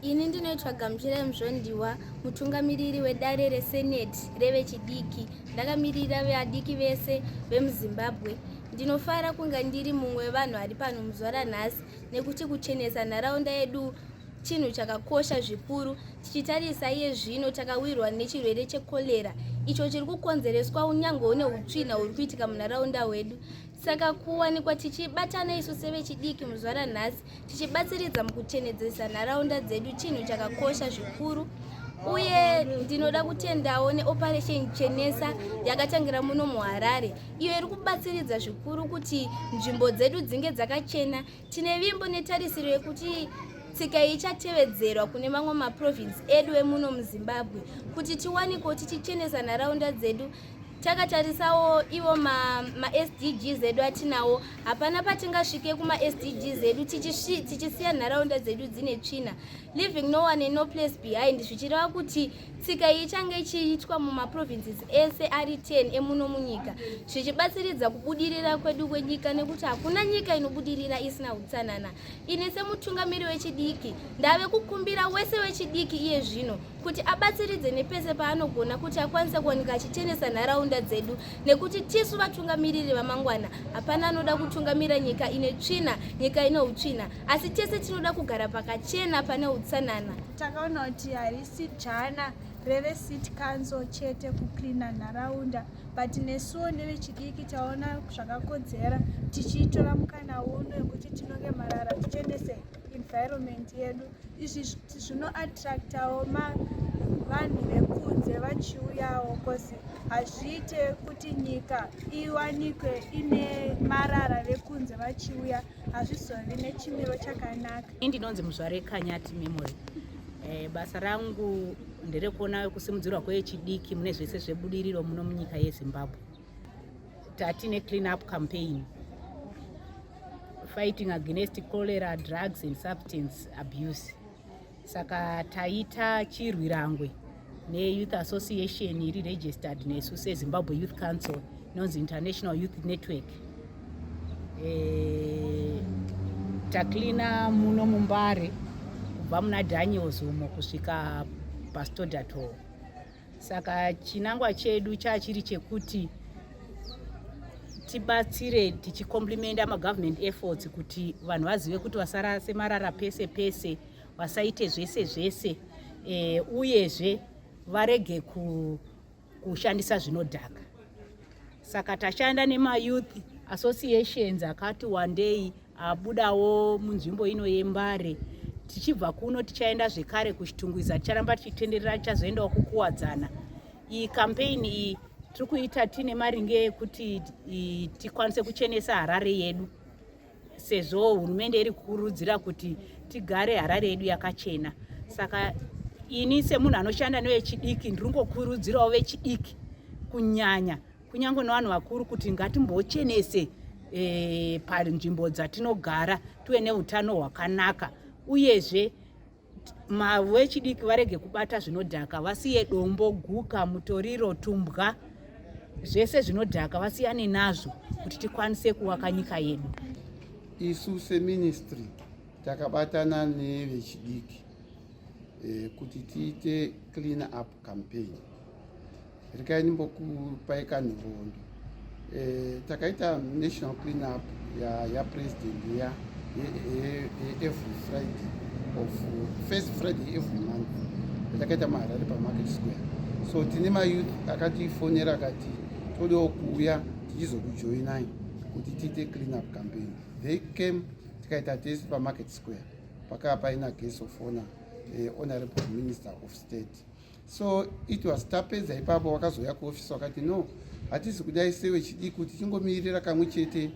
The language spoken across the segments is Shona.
Ini ndinoitwa Gamuchira Mzvondiwa, mutungamiriri wedare reseneti revechidiki. Ndakamirira vadiki vese vemuZimbabwe. Ndinofara kunga ndiri mumwe wevanhu vari pano muzuva ranhasi nekuti kuchenesa nharaunda yedu chinhu chakakosha zvikuru. Tichitarisa iye zvino takawirwa nechirwere checholera icho chiri kukonzereswa unyangewo neutsvina huri kuitika munharaunda hwedu. Saka kuwanikwa tichibatana isu sevechidiki muzuva ranhasi tichibatsiridza mukuchenedzesa nharaunda dzedu chinhu chakakosha zvikuru. Uye ndinoda kutendawo neoperation chenesa yakatangira muno muHarare. Iyo iri kubatsiridza zvikuru kuti nzvimbo dzedu dzinge dzakachena. Tine vimbo netarisiro yekuti tsika ichatevedzerwa kune mamwe maprovinsi edu emuno muZimbabwe kuti tiwanikewo tichichenesa nharaunda dzedu. Takatarisawo iwo ma-SDGs edu atinawo. Hapana patingasvike kuma-SDGs edu tichisiya nharaunda dzedu dzine tsvina. Leaving no one and no place behind. Zvichireva kuti tsika iyi ichange ichiitwa mumaprovinces ese ari 10 emuno munyika. Zvichibatsiridza kubudirira kwedu kwenyika nekuti hakuna nyika inobudirira isina utsanana. Ini semutungamiri wechidiki ndave kukumbira wese wechidiki iye zvino kuti abatsiridze nepese paanogona kuti akwanise kuwanika achichenesa nharaunda dzedu, nekuti tisu vatungamiriri vamangwana hapana anoda kutungamira nyika ine tsvina, nyika ine utsvina, asi tese tinoda kugara pakachena pane utsanana. Takaona kuti harisi dzvana revecity council chete kuklina nharaunda, but nesuwo nevechidiki taona zvakakodzera tichitora mukana uno wekuti tinonge marara tichenese environment yedu. Izvi zvinoattractawo vanhu vekunze vachiuyawo, kozi hazviite kuti nyika iwanikwe ine marara vekunze vachiuya, hazvizovi nechimiro chakanaka. Ndinonzi Muzvare Kanyati Memory. Basa rangu nderekuona kusimudzirwa kwechidiki mune zvese zvebudiriro muno munyika yeZimbabwe. Tatine clean up campaign fighting against cholera, drugs and substance abuse. Saka taita chirwirangwe neYouth Association iri registered nesu seZimbabwe Youth Council inonzi International Youth Network. Taklina muno muMbare kubva muna Daniel Zumo kusvika paStodato. Saka chinangwa chedu chachiri chekuti tibatsire tichikomplimenta magovernment efforts kuti vanhu vazive kuti vasarase marara pese pese, vasaite zvese zvese, uyezve varege kushandisa zvinodhaka. Saka tashanda nemayouth associations akati one day abudawo munzvimbo ino yeMbare. Tichibva kuno tichaenda zvekare kuchitungwiza, ticharamba tichitenderera, tichazoendawo kukuwadzana. Iyi campaign iyi tiri kuita tine maringe ekuti tikwanise kuchenesa Harare yedu, sezvo hurumende iri kukurudzira kuti tigare Harare yedu yakachena. Saka ini semunhu anoshanda nevechidiki ndiri kungokurudzirawo vechidiki kunyanya kunyange nevanhu vakuru kuti ngatimbochenese panzvimbo dzatinogara tuve neutano hwakanaka. Uyezve vechidiki varege kubata zvinodhaka, vasiye dombo, guka, mutoriro, tumbwa, zvese zvinodhaka vasiyane nazvo kuti tikwanise kuvaka nyika yedu. Isu seministry takabatana nevechidiki kuti tiite clean up campaign. Rikaimbokupai kanhoroondo. Takaita national clean up ya president ya every Friday of first Friday every month. Takaita muHarare paMarket Square. So tine mayouth akatifonera akati todewo kuuya tichizokujoinai kuti tiite clean up campaign. They came, tikaita test paMarket Square pakanga paina guest of honor, honorable minister of state. So it was tapedza ipapo vakazouya kuofisi vakati no, hatisi kudai sevechidiki kuti tingomirira kamwe chete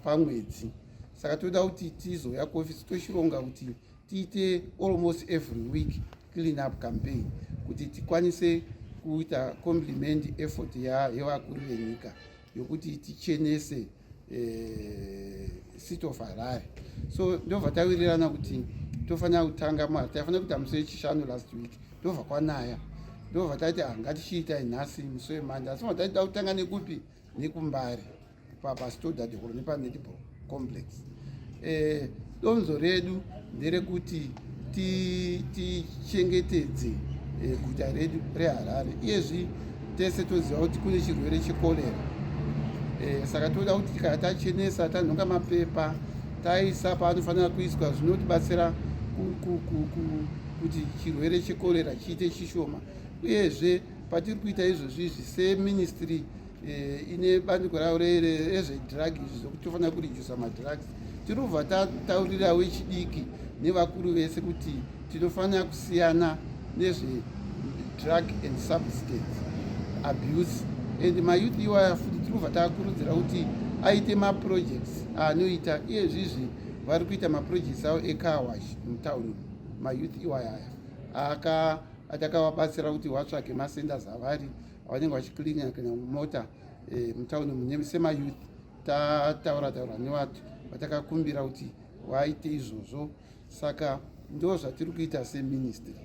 pamwedzi. Saka toda kuti tizoya kuofisi tochironga kuti tiite almost every week clean up campaign kuti tikwanise kuita compliment effort yevakuru venyika yokuti tichenese city of Harare. So ndobva tawirirana kuti tofanira kutanga tafanira kuita musi wechishanu last week, ndobva kwanaya, ndobva taiti ngatichiitai nhasi musi weMonday, asi taida kutanga nekupi, nekuMbare paStodato nepaNetball complex. Donzo redu nderekuti tichengetedze guta redu reHarare. Iyezvi tese toziva kuti kune chirwere checholera. Saka toda kuti kana tachenesa tanhonga mapepa taisa paanofanira kuiswa zvinotibatsira kuti chirwere checholera chiite chishoma. Uyezve patiri kuita izvozvizvi seministry ine bandiko ravo rezvedrug zvokuti tofanira kurijusa madrugs, tiri kubva tataurira vechidiki nevakuru vese kuti tinofanira kusiyana nezvedrug and substance abuse. And mayouth iwaya futi tiri kubva taakurudzira kuti aite maprojects anoita iyezvizvi vari kuita maprojects avo ecarwash mutauni. Mayouth iwaya atakavabatsira kuti vatsvage masenders avari avanenge vachikilina kana mota mutauni mune semayouth. Tataura nevatu vatakakumbira kuti vaite izvozvo. Saka ndo zvatiri kuita seministry.